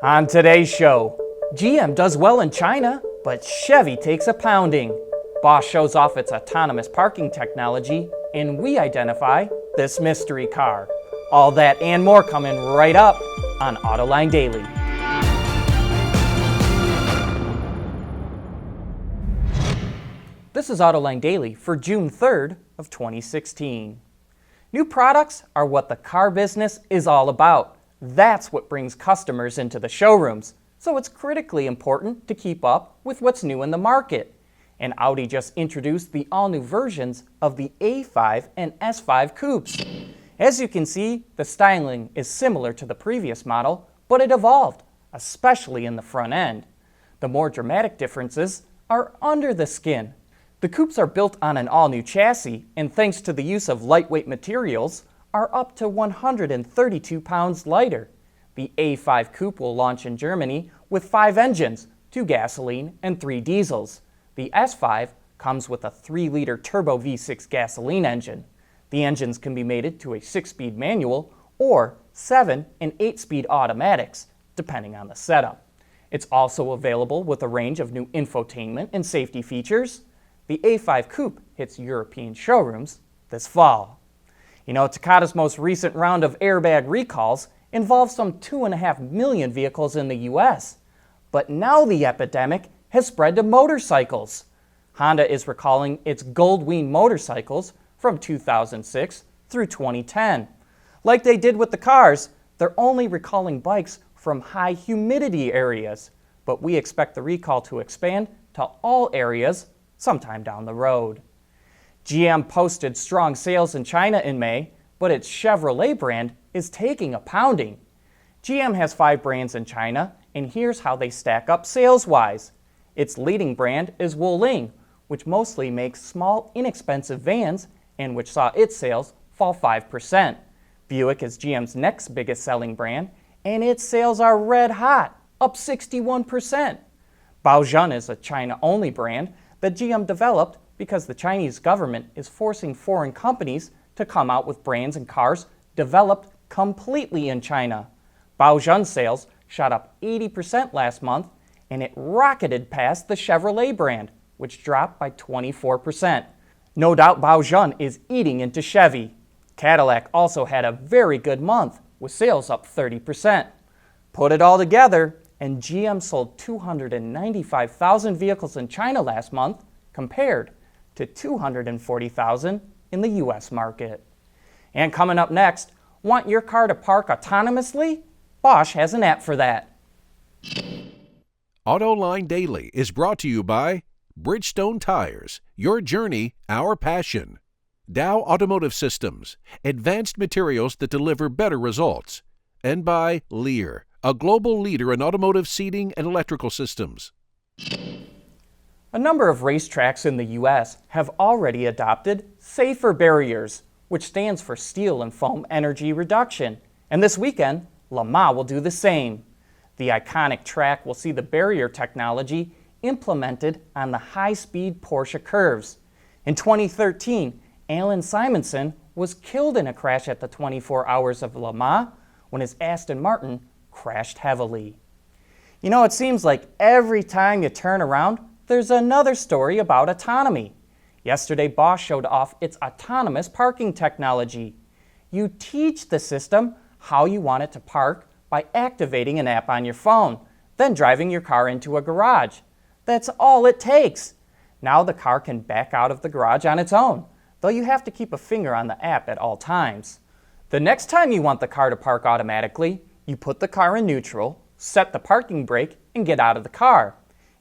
On today's show, GM does well in China, but Chevy takes a pounding. Bosch shows off its autonomous parking technology, and we identify this mystery car. All that and more coming right up on Autoline Daily. This is Autoline Daily for June 3rd of 2016. New products are what the car business is all about. That's what brings customers into the showrooms, so it's critically important to keep up with what's new in the market. And Audi just introduced the all-new versions of the A5 and S5 Coupes. As you can see, the styling is similar to the previous model, but it evolved, especially in the front end. The more dramatic differences are under the skin. The coupes are built on an all-new chassis, and thanks to the use of lightweight materials, are up to 132 pounds lighter. The A5 Coupe will launch in Germany with 5 engines, 2 gasoline and 3 diesels. The S5 comes with a 3-liter turbo V6 gasoline engine. The engines can be mated to a 6-speed manual or 7 and 8-speed automatics, depending on the setup. It's also available with a range of new infotainment and safety features. The A5 Coupe hits European showrooms this fall. You know, Takata's most recent round of airbag recalls involved some 2.5 million vehicles in the US. But now the epidemic has spread to motorcycles. Honda is recalling its Goldwing motorcycles from 2006 through 2010. Like they did with the cars, they're only recalling bikes from high humidity areas, but we expect the recall to expand to all areas sometime down the road. GM posted strong sales in China in May, but its Chevrolet brand is taking a pounding. GM has 5 brands in China, and here's how they stack up sales-wise. Its leading brand is Wuling, which mostly makes small, inexpensive vans and which saw its sales fall 5%. Buick is GM's next biggest selling brand, and its sales are red hot, up 61%. Baojun is a China-only brand that GM developed because the Chinese government is forcing foreign companies to come out with brands and cars developed completely in China. Baojun sales shot up 80% last month, and it rocketed past the Chevrolet brand, which dropped by 24%. No doubt Baojun is eating into Chevy. Cadillac also had a very good month, with sales up 30%. Put it all together, and GM sold 295,000 vehicles in China last month, compared to 240,000 in the US market. And coming up next, want your car to park autonomously? Bosch has an app for that. Autoline Daily is brought to you by Bridgestone Tires, your journey, our passion. Dow Automotive Systems, advanced materials that deliver better results. And by Lear, a global leader in automotive seating and electrical systems. A number of racetracks in the US have already adopted safer barriers, which stands for steel and foam energy reduction. And this weekend, Le Mans will do the same. The iconic track will see the barrier technology implemented on the high-speed Porsche curves. In 2013, Alan Simonson was killed in a crash at the 24 Hours of Le Mans when his Aston Martin crashed heavily. You know, it seems like every time you turn around, there's another story about autonomy. Yesterday, Bosch showed off its autonomous parking technology. You teach the system how you want it to park by activating an app on your phone, then driving your car into a garage. That's all it takes. Now the car can back out of the garage on its own, though you have to keep a finger on the app at all times. The next time you want the car to park automatically, you put the car in neutral, set the parking brake, and get out of the car.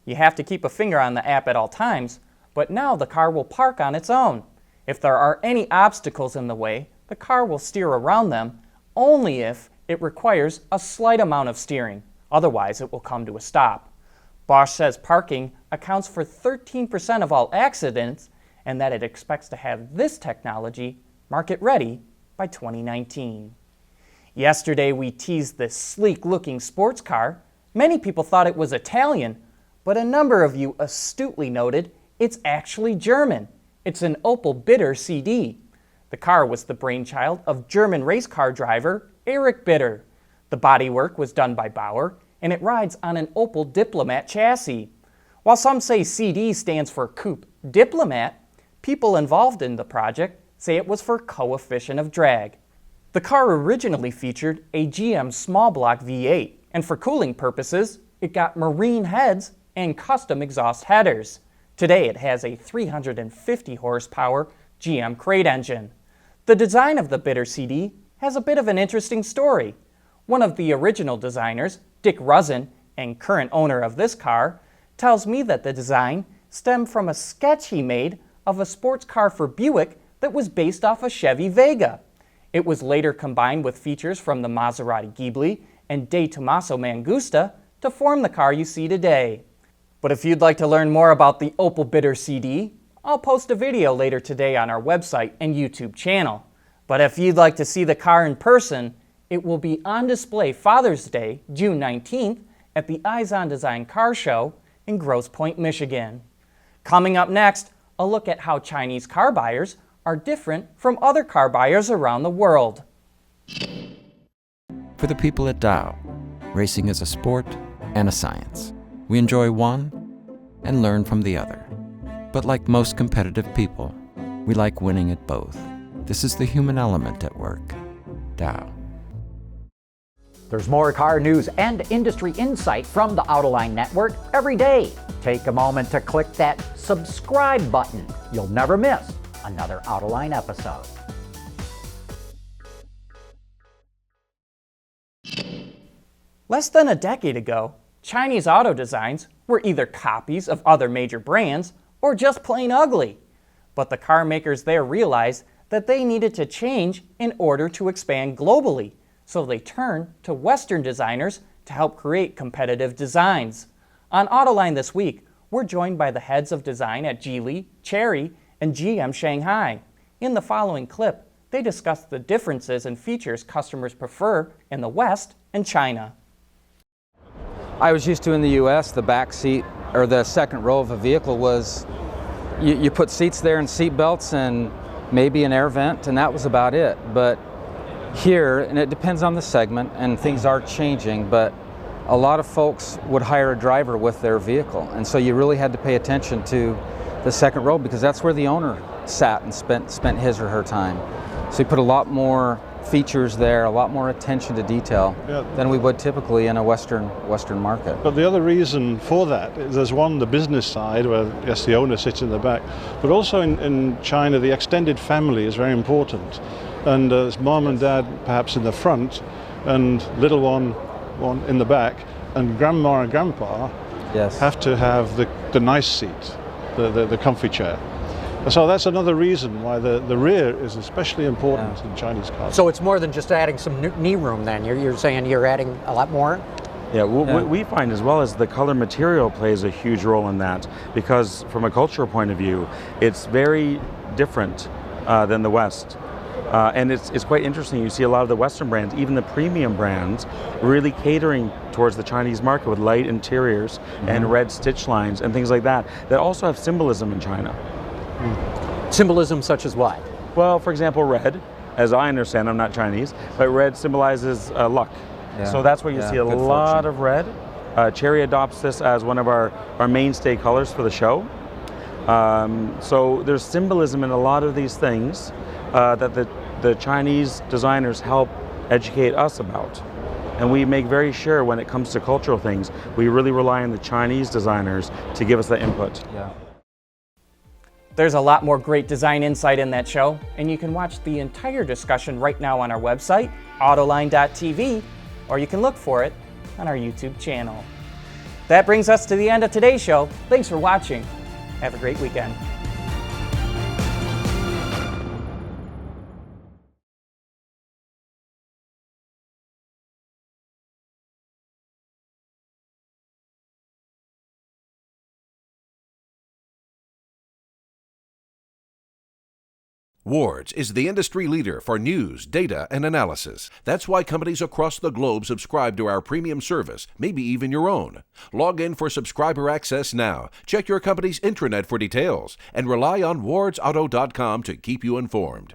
You have to keep a finger on the app at all times, but now the car will park on its own. If there are any obstacles in the way, the car will steer around them only if it requires a slight amount of steering. Otherwise, it will come to a stop. Bosch says parking accounts for 13% of all accidents and that it expects to have this technology market-ready by 2019. Yesterday, we teased this sleek-looking sports car. Many people thought it was Italian, but a number of you astutely noted it's actually German. It's an Opel Bitter CD. The car was the brainchild of German race car driver Erich Bitter. The bodywork was done by Bauer, and it rides on an Opel Diplomat chassis. While some say CD stands for Coupe Diplomat, people involved in the project say it was for coefficient of drag. The car originally featured a GM small block V8, and for cooling purposes, it got marine heads and custom exhaust headers. Today it has a 350 horsepower GM crate engine. The design of the Bitter CD has a bit of an interesting story. One of the original designers, Dick Rusin, and current owner of this car, tells me that the design stemmed from a sketch he made of a sports car for Buick that was based off a Chevy Vega. It was later combined with features from the Maserati Ghibli and De Tomaso Mangusta to form the car you see today. But if you'd like to learn more about the Opel Bitter CD, I'll post a video later today on our website and YouTube channel. But if you'd like to see the car in person, it will be on display Father's Day, June 19th, at the Eyes on Design Car Show in Grosse Pointe, Michigan. Coming up next, a look at how Chinese car buyers are different from other car buyers around the world. For the people at Dow, racing is a sport and a science. We enjoy one and learn from the other. But like most competitive people, we like winning at both. This is the human element at work. Dow. There's more car news and industry insight from the Autoline Network every day. Take a moment to click that subscribe button. You'll never miss another Autoline episode. Less than a decade ago, Chinese auto designs were either copies of other major brands or just plain ugly. But the car makers there realized that they needed to change in order to expand globally, so they turned to Western designers to help create competitive designs. On Autoline this week, we're joined by the heads of design at Geely, Chery, and GM Shanghai. In the following clip, they discuss the differences in features customers prefer in the West and China. I was used to in the US, the back seat or the second row of a vehicle was, you put seats there and seat belts and maybe an air vent, and that was about it. But here, and it depends on the segment, and things are changing, but a lot of folks would hire a driver with their vehicle, and so you really had to pay attention to the second row because that's where the owner sat and spent his or her time. So you put a lot more features there, a lot more attention to detail than we would typically in a Western market. But the other reason for that is there's one, the business side, where yes, the owner sits in the back, but also in China, the extended family is very important. And there's mom and dad perhaps in the front, and little one in the back, and grandma and grandpa have to have the nice seat, the comfy chair. So that's another reason why the rear is especially important in Chinese cars. So it's more than just adding some knee room then. You're saying you're adding a lot more? Yeah, what we find as well is the color material plays a huge role in that, because from a cultural point of view, it's very different than the West. And it's quite interesting. You see a lot of the Western brands, even the premium brands, really catering towards the Chinese market with light interiors and red stitch lines and things like that, that also have symbolism in China. Symbolism such as what? Well, for example, red, as I understand, I'm not Chinese, but red symbolizes luck. Yeah. So that's where you see a lot of red. Chery adopts this as one of our mainstay colors for the show. So there's symbolism in a lot of these things that the Chinese designers help educate us about. And we make very sure when it comes to cultural things, we really rely on the Chinese designers to give us that input. Yeah. There's a lot more great design insight in that show, and you can watch the entire discussion right now on our website, autoline.tv, or you can look for it on our YouTube channel. That brings us to the end of today's show. Thanks for watching. Have a great weekend. Wards is the industry leader for news, data, and analysis. That's why companies across the globe subscribe to our premium service, maybe even your own. Log in for subscriber access now. Check your company's intranet for details and rely on wardsauto.com to keep you informed.